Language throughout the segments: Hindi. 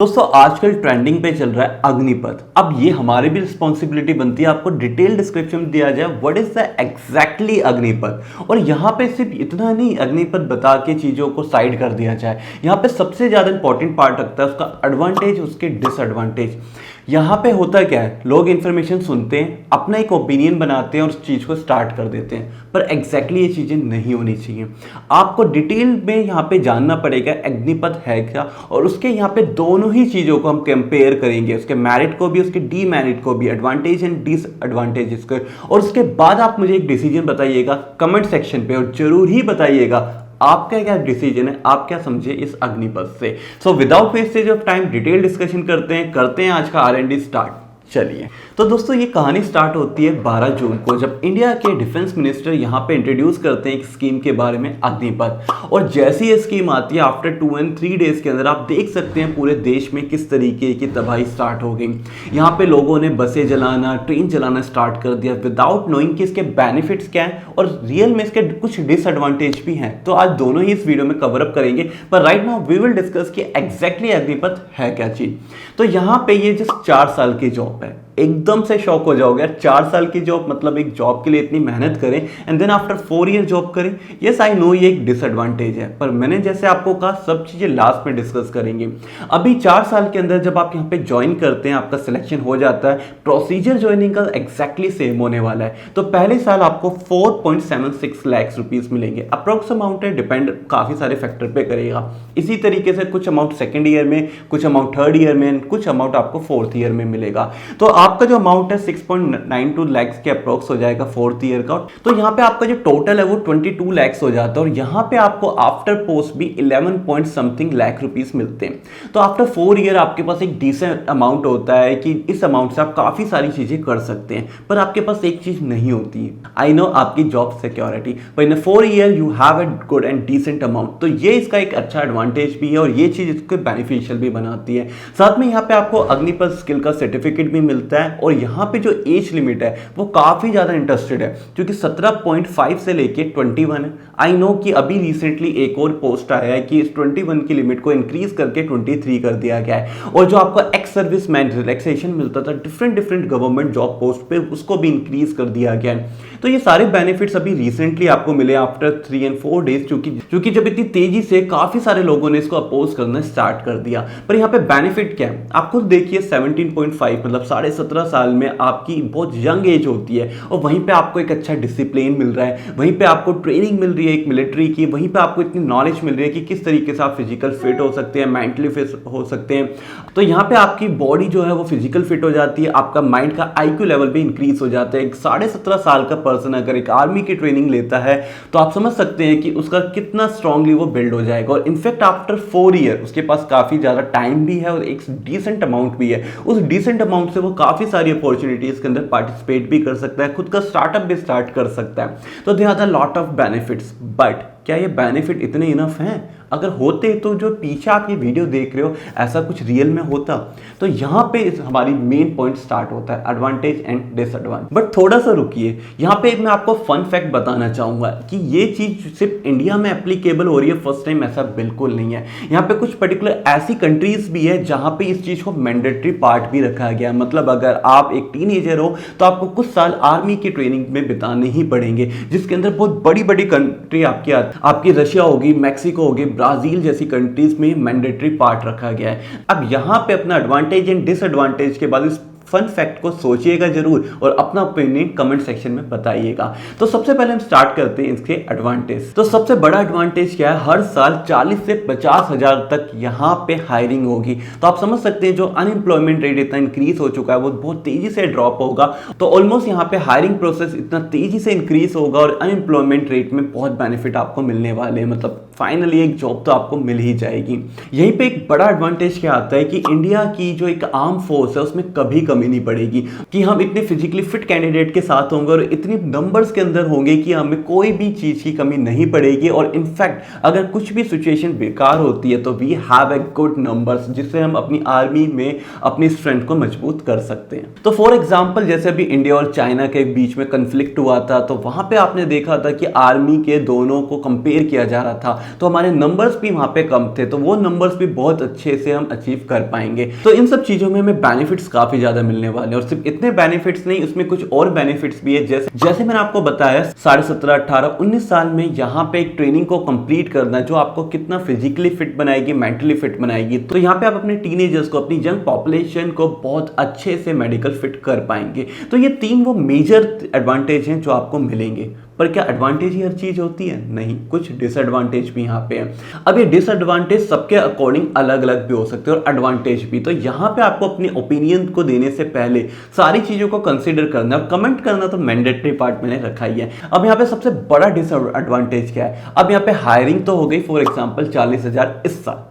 दोस्तों आजकल ट्रेंडिंग पे चल रहा है अग्निपथ। अब ये हमारी भी रिस्पॉन्सिबिलिटी बनती है आपको डिटेल डिस्क्रिप्शन दिया जाए what is the exactly Agnipath. और यहाँ पे सिर्फ इतना नहीं अग्निपथ बता के चीज़ों को साइड कर दिया जाए, यहाँ पे सबसे ज़्यादा इंपॉर्टेंट पार्ट रखता है उसका एडवांटेज, उसके डिसएडवांटेज। यहाँ पे होता क्या है, लोग इन्फॉर्मेशन सुनते हैं, अपना एक ओपिनियन बनाते हैं और उस चीज़ को स्टार्ट कर देते हैं, पर एग्जैक्टली ये चीज़ें नहीं होनी चाहिए। आपको डिटेल में यहाँ पे जानना पड़ेगा अग्निपथ है क्या, और उसके यहाँ पे दोनों ही चीज़ों को हम कंपेयर करेंगे, उसके मेरिट को भी उसके डीमेरिट को भी, एडवांटेज एंड डिसएडवांटेजेस को। और उसके बाद आप मुझे एक डिसीजन बताइएगा कमेंट सेक्शन पे, और जरूर ही बताइएगा आपका क्या डिसीजन है, आप क्या समझे इस अग्निपथ से। So without wastage of time detail discussion करते हैं आज का R&D स्टार्ट। चलिए, तो दोस्तों ये कहानी स्टार्ट होती है 12 जून को, जब इंडिया के डिफेंस मिनिस्टर यहाँ पे इंट्रोड्यूस करते हैं एक स्कीम के बारे में, अग्निपथ। और जैसी ये स्कीम आती है आफ्टर 2 and 3 डेज के अंदर आप देख सकते हैं पूरे देश में किस तरीके की तबाही स्टार्ट हो गई। यहाँ पे लोगों ने बसें जलाना, ट्रेन जलाना स्टार्ट कर दिया विदाउट नोइंग कि इसके बेनिफिट्स क्या हैं और रियल में इसके कुछ डिसएडवांटेज भी हैं। तो आज दोनों ही इस वीडियो में कवर अप करेंगे, पर right now we will discuss कि एग्जैक्टली अग्निपथ है क्या चीज। तो यहाँ पे ये जस्ट 4 साल की जॉब है। एकदम से शॉक हो जाओगे यार, 4 साल की जॉब, मतलब एक जॉब के लिए इतनी मेहनत करें and then after 4 year job करें। यस आई नो ये एक डिसएडवांटेज है, पर मैंने जैसे आपको कहा सब चीजें लास्ट में डिस्कस करेंगे। अभी 4 साल के अंदर जब आप यहाँ पे ज्वाइन करते हैं, आपका सिलेक्शन हो जाता है, प्रोसीजर ज्वाइनिंग का एग्जैक्टली सेम होने वाला है। तो पहले साल आपको 4.76 लाख रुपीज मिलेंगे, अप्रोक्स अमाउंट है, डिपेंड काफी सारे फैक्टर पे करेगा। इसी तरीके से कुछ अमाउंट सेकेंड ईयर में, कुछ अमाउंट थर्ड ईयर में, कुछ अमाउंट आपको फोर्थ ईयर में मिलेगा। तो आपका जो अमाउंट है 6.92 लाख के अप्रोक्स हो जाएगा फोर्थ ईयर का। तो यहाँ पे आपका जो टोटल है वो 22 लाख हो जाता है, और यहाँ पे आपको आफ्टर पोस्ट भी 11 पॉइंट समथिंग लाख रुपीस मिलते हैं। तो आफ्टर 4 ईयर आपके पास एक डिसेंट अमाउंट होता है कि इस अमाउंट से आप काफी सारी चीजें कर सकते हैं, पर आपके पास एक चीज नहीं होती है, आई नो, आपकी जॉब सिक्योरिटी। पर इन 4 year you have a good and decent amount. तो ये इसका एक अच्छा एडवांटेज भी है, और ये चीज इसको बेनिफिशियल भी बनाती है। साथ में यहाँ पे आपको अग्निपथ स्किल का सर्टिफिकेट भी मिलता है, और यहाँ पे जो एज लिमिट है वो काफी ज्यादा इंटरेस्टेड है, क्योंकि 17.5 से लेके 21 है। आई नो कि अभी रिसेंटली एक और पोस्ट आया है कि इस 21 की लिमिट को इंक्रीज करके 23 कर दिया गया है। और जो आपको एक्स सर्विस मैन रिलैक्सेशन मिलता था डिफरेंट गवर्नमेंट जॉब पोस्ट पे, उसको भी इंक्रीज कर दिया गया है। तो ये सारे बेनिफिट्स अभी रिसेंटली आपको मिले आफ्टर 3 and 4 डेज, क्योंकि जब इतनी तेजी से काफी सारे लोगों ने इसको अपोज करना स्टार्ट कर दिया। पर यहाँ पे बेनिफिट क्या है, आप खुद देखिए 17.5 मतलब 17.5 साल में आपकी बहुत यंग एज होती है, और वहीं पे आपको एक अच्छा डिसिप्लिन मिल रहा है, वहीं पे आपको ट्रेनिंग मिल रही है एक मिलिट्री की, वहीं पे आपको इतनी नॉलेज मिल रही है कि किस तरीके से आप फिजिकल फिट हो सकते हैं, मेंटली फिट हो सकते हैं। तो यहाँ पे आपकी बॉडी जो है वो फिजिकल फिट हो जाती है, आपका माइंड का IQ लेवल भी इंक्रीज हो जाता है। एक 17.5 साल का पर्सन अगर एक आर्मी की ट्रेनिंग लेता है तो आप समझ सकते हैं कि उसका कितना स्ट्रांगली वो बिल्ड हो जाएगा। और इनफैक्ट आफ्टर 4 ईयर उसके पास काफी ज्यादा टाइम भी है और एक डिसेंट अमाउंट भी है। उस डिसेंट अमाउंट से वो काफी सारी अपॉर्चुनिटीज के अंदर पार्टिसिपेट भी कर सकता है, खुद का स्टार्टअप भी स्टार्ट कर सकता है। तो there are lot of benefits, but क्या ये बेनिफिट इतने इनफ हैं? अगर होते तो जो पीछे आप ये वीडियो देख रहे हो ऐसा कुछ रियल में होता। तो यहाँ पे हमारी मेन पॉइंट स्टार्ट होता है एडवांटेज एंड डिसएडवांटेज। बट थोड़ा सा रुकिए, यहाँ पे मैं आपको फन फैक्ट बताना चाहूंगा कि ये चीज सिर्फ इंडिया में एप्लीकेबल हो रही है फर्स्ट टाइम, ऐसा बिल्कुल नहीं है। यहाँ पे कुछ पर्टिकुलर ऐसी कंट्रीज भी है जहाँ पे इस चीज को मैंडेटरी पार्ट भी रखा गया। मतलब अगर आप एक टीनेजर हो तो आपको कुछ साल आर्मी की ट्रेनिंग में बिताने ही पड़ेंगे, जिसके अंदर बहुत बड़ी बड़ी कंट्री आपकी रशिया होगी, मैक्सिको होगी, ब्राजील जैसी कंट्रीज में मैंडेटरी पार्ट रखा गया है। अब यहाँ पे अपना एडवांटेज एंड डिसएडवांटेज के बाद इस फन फैक्ट को सोचिएगा जरूर, और अपना ओपिनियन कमेंट सेक्शन में बताइएगा। तो सबसे पहले हम स्टार्ट करते हैं इसके एडवांटेज। तो सबसे बड़ा एडवांटेज क्या है, हर साल 40 से 50 हजार तक यहाँ पे हायरिंग होगी। तो आप समझ सकते हैं जो अनएम्प्लॉयमेंट रेट इतना इंक्रीज हो चुका है वो बहुत तेजी से ड्रॉप होगा। तो ऑलमोस्ट यहाँ पे हायरिंग प्रोसेस इतना तेजी से इंक्रीज होगा, और अनएम्प्लॉयमेंट रेट में बहुत बेनिफिट आपको मिलने वाले हैं। मतलब फाइनली एक जॉब तो आपको मिल ही जाएगी। यहीं पे एक बड़ा एडवांटेज क्या आता है कि इंडिया की जो एक आर्म फोर्स है उसमें कभी कमी कमी नहीं पड़ेगी, कि हम इतने फिजिकली फिट कैंडिडेट के साथ होंगे और इतनी नंबर्स के अंदर होंगे कि हमें कोई भी चीज़ की कमी नहीं पड़ेगी। और इनफैक्ट अगर कुछ भी सिचुएशन बेकार होती है तो we have a good numbers, जिससे हम अपनी आर्मी में अपनी स्ट्रेंथ को मजबूत कर सकते हैं। तो फॉर एग्जाम्पल जैसे अभी इंडिया और चाइना के बीच में कन्फ्लिक्ट हुआ था, तो वहां पे आपने देखा था कि आर्मी के दोनों को कंपेयर किया जा रहा था, तो हमारे नंबर्स भी वहां पे कम थे, तो वो नंबर्स भी बहुत अच्छे से हम अचीव कर पाएंगे। तो इन सब चीजों में हमें बेनिफिट्स काफी ज्यादा मिलने वाले हैं। और सिर्फ इतने बेनिफिट्स नहीं, उसमें कुछ और बेनिफिट्स भी है। जैसे मैंने आपको बताया 17.5, 18, 19 साल में यहाँ पे एक ट्रेनिंग को कंप्लीट करना जो आपको कितना फिजिकली फिट बनाएगी, मेंटली फिट बनाएगी। तो यहाँ पे आप अपने टीनेजर्स को, अपनी यंग पॉपुलेशन को बहुत अच्छे से मेडिकल फिट कर पाएंगे। तो ये 3 वो मेजर एडवांटेज हैं जो आपको मिलेंगे। पर क्या एडवांटेज ही हर चीज होती है? नहीं, कुछ डिसएडवांटेज भी यहाँ पे हैं। अब ये डिसएडवांटेज सबके अकॉर्डिंग अलग अलग भी हो सकते हैं और एडवांटेज भी। तो यहाँ पे आपको अपनी ओपिनियन को देने से पहले सारी चीजों को कंसीडर करना और कमेंट करना तो मैंडेटरी पार्ट मैंने रखा ही है। अब यहाँ पे सबसे बड़ा डिसएडवांटेज क्या है? अब यहाँ पे हायरिंग तो हो गई, फॉर एग्जाम्पल 40,000 इस साल।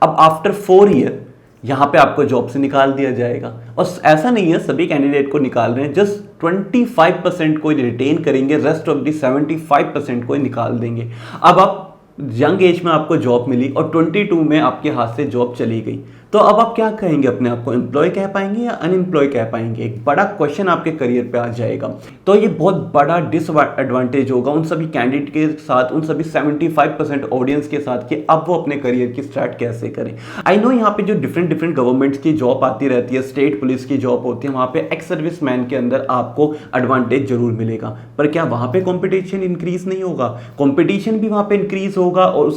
अब आफ्टर 4 ईयर यहाँ पे आपको जॉब से निकाल दिया जाएगा। और ऐसा नहीं है सभी कैंडिडेट को निकाल रहे हैं, जस्ट 25% को रिटेन करेंगे, रेस्ट ऑफ दी 75% को निकाल देंगे। अब आप यंग एज में आपको जॉब मिली और 22 में आपके हाथ से जॉब चली गई, तो अब आप क्या कहेंगे? अपने आप को एम्प्लॉय कह पाएंगे या अनएम्प्लॉय कह पाएंगे? एक बड़ा क्वेश्चन आपके करियर पे आ जाएगा। तो ये बहुत बड़ा डिसएडवांटेज होगा उन सभी कैंडिडेट के साथ, उन सभी 75% ऑडियंस के साथ, कि अब वो अपने करियर की स्टार्ट कैसे करें। आई नो यहाँ पे जो डिफरेंट गवर्नमेंट्स की जॉब आती रहती है, स्टेट पुलिस की जॉब होती है, वहाँ पे एक्स सर्विस मैन के अंदर आपको एडवांटेज जरूर मिलेगा। पर क्या वहाँ पे कॉम्पिटिशन इंक्रीज नहीं होगा? कॉम्पिटिशन भी वहाँ पे इंक्रीज होगा और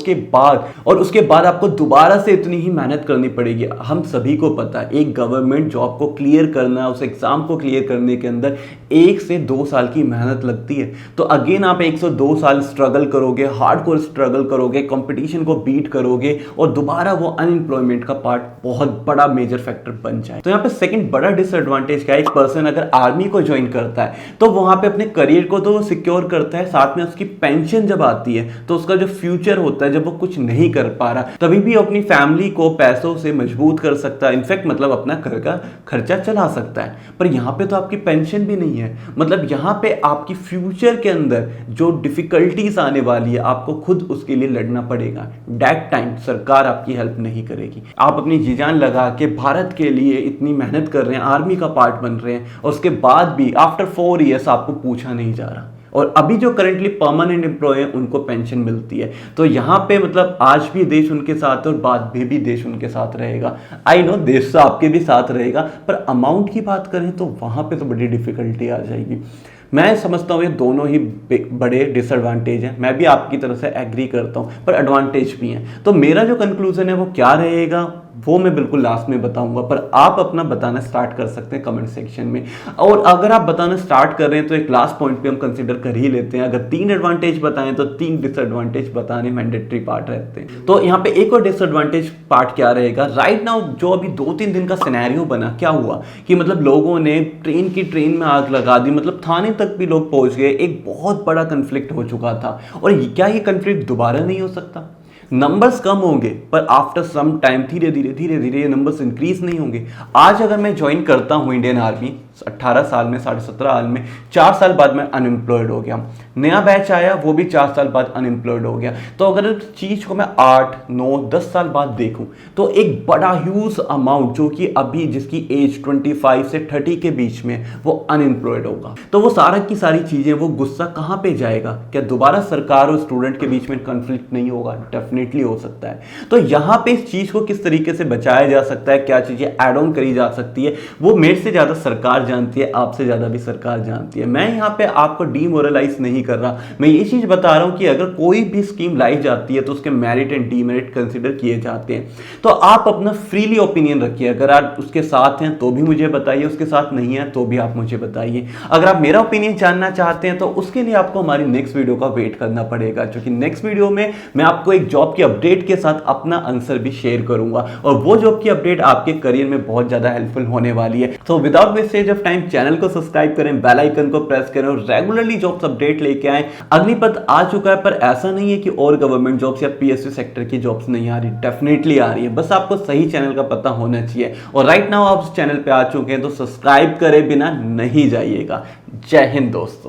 उसके बाद आपको दोबारा से इतनी ही मेहनत करनी पड़ेगी। हम सभी को पता है एक गवर्नमेंट जॉब को क्लियर करना, उस एग्जाम को क्लियर करने के अंदर 1 से 2 साल की मेहनत लगती है। तो अगेन आप 1 से 2 साल स्ट्रगल करोगे, हार्डकोर स्ट्रगल करोगे, कंपटीशन को बीट करोगे और दोबारा वो अनएम्प्लॉयमेंट का पार्ट बहुत बड़ा मेजर फैक्टर बन जाए। तो यहाँ पे सेकंड बड़ा डिसएडवांटेज क्या है? एक पर्सन अगर आर्मी को ज्वाइन करता है तो वहां पे अपने करियर को तो सिक्योर करता है, साथ में उसकी पेंशन जब आती है तो उसका जो फ्यूचर होता है, जब वो कुछ नहीं कर पा रहा, तभी भी अपनी फैमिली को पैसों से मजबूत कर सकता है, इनफैक्ट मतलब अपना घर का खर्चा चला सकता है। पर यहाँ पे तो आपकी पेंशन भी नहीं है, मतलब यहाँ पे आपकी फ्यूचर के अंदर जो डिफिकल्टीज आने वाली है आपको खुद उसके लिए लड़ना पड़ेगा। दैट टाइम सरकार आपकी हेल्प नहीं करेगी। आप अपनी जी जान लगा के भारत के लिए इतनी मेहनत कर रहे हैं, आर्मी का पार्ट बन रहे हैं, और उसके बाद भी आफ्टर 4 ईयर्स आपको पूछा नहीं जा रहा। और अभी जो करंटली परमानेंट एम्प्लॉय है उनको पेंशन मिलती है। तो यहाँ पे मतलब आज भी देश उनके साथ है और बाद में भी देश उनके साथ रहेगा। आई नो देश तो आपके भी साथ रहेगा, पर अमाउंट की बात करें तो वहाँ पे तो बड़ी डिफिकल्टी आ जाएगी। मैं समझता हूँ ये दोनों ही बड़े डिसएडवांटेज हैं। मैं भी आपकी तरफ से एग्री करता हूँ, पर एडवांटेज भी हैं। तो मेरा जो कंक्लूजन है वो क्या रहेगा वो मैं बिल्कुल लास्ट में बताऊंगा, पर आप अपना बताना स्टार्ट कर सकते हैं कमेंट सेक्शन में। और अगर आप बताना स्टार्ट कर रहे हैं तो एक लास्ट पॉइंट पे हम कंसीडर कर ही लेते हैं। अगर 3 एडवांटेज बताएं तो 3 डिसएडवांटेज बताने मैंडेटरी पार्ट रहते हैं। तो यहाँ पे एक और डिसएडवांटेज पार्ट क्या रहेगा? राइट नाउ जो अभी 2-3 दिन का सिनेरियो बना, क्या हुआ कि मतलब लोगों ने ट्रेन में आग लगा दी, मतलब थाने तक भी लोग पहुंच गए, एक बहुत बड़ा कन्फ्लिक्ट हो चुका था। और क्या ये कन्फ्लिक्ट दोबारा नहीं हो सकता? नंबर्स कम होंगे पर आफ्टर सम टाइम धीरे धीरे ये नंबर्स इंक्रीज नहीं होंगे। आज अगर मैं ज्वाइन करता हूं इंडियन आर्मी 18 साल में, 17.5 साल में, 4 साल बाद मैं अनएम्प्लॉयड हो गया, नया बैच आया वो भी 4 साल बाद अनएम्प्लॉयड हो गया। तो अगर इस चीज को मैं 8, 9, 10 साल बाद देखूं तो एक बड़ा ह्यूज अमाउंट जो कि अभी जिसकी एज 25 से 30 के बीच में वो अनएम्प्लॉयड होगा। तो वो सारा की सारी चीजें, वो गुस्सा कहां पे जाएगा? क्या दोबारा सरकार और स्टूडेंट के बीच में कॉन्फ्लिक्ट नहीं होगा? डेफिनेटली हो सकता है। तो यहां पे इस चीज को किस तरीके से बचाया जा सकता है, क्या चीजें एड ऑन करी जा सकती है, वो मेरे से ज्यादा सरकार जानती है, आपसे ज्यादा भी सरकार जानती है। मैं यहाँ पे आपको डीमोरलाइज नहीं कर रहा, मैं ये चीज बता रहा हूं कि अगर कोई भी स्कीम लाई जाती है तो उसके मेरिट एंड डीमेरिट कंसीडर किए जाते हैं। तो आप अपना फ्रीली ओपिनियन रखिए। अगर आप उसके साथ हैं तो भी मुझे बताइए, उसके साथ नहीं है तो भी आप मुझे बताइए। अगर आप मेरा ओपिनियन जानना चाहते हैं तो उसके लिए आपको हमारी नेक्स्ट वीडियो का वेट करना पड़ेगा, क्योंकि नेक्स्ट वीडियो में मैं आपको एक जॉब की अपडेट के साथ अपना आंसर भी शेयर करूंगा और वो जॉब की अपडेट आपके करियर में बहुत ज्यादा हेल्पफुल होने वाली है। तो without wastage of time channel को सब्सक्राइब करें, बेल आइकन को प्रेस करें और रेगुलरली जॉब्स अपडेट लेके आए। अग्निपथ आ चुका है, पर ऐसा नहीं है कि और गवर्नमेंट जॉब्स या पीएसयू सेक्टर की जॉब्स नहीं आ रही, डेफिनेटली आ रही है, बस आपको सही चैनल का पता होना चाहिए। और राइट नाउ आप उस चैनल पे आ चुके हैं तो सब्सक्राइब करे बिना नहीं जाइएगा। जय हिंद दोस्तों।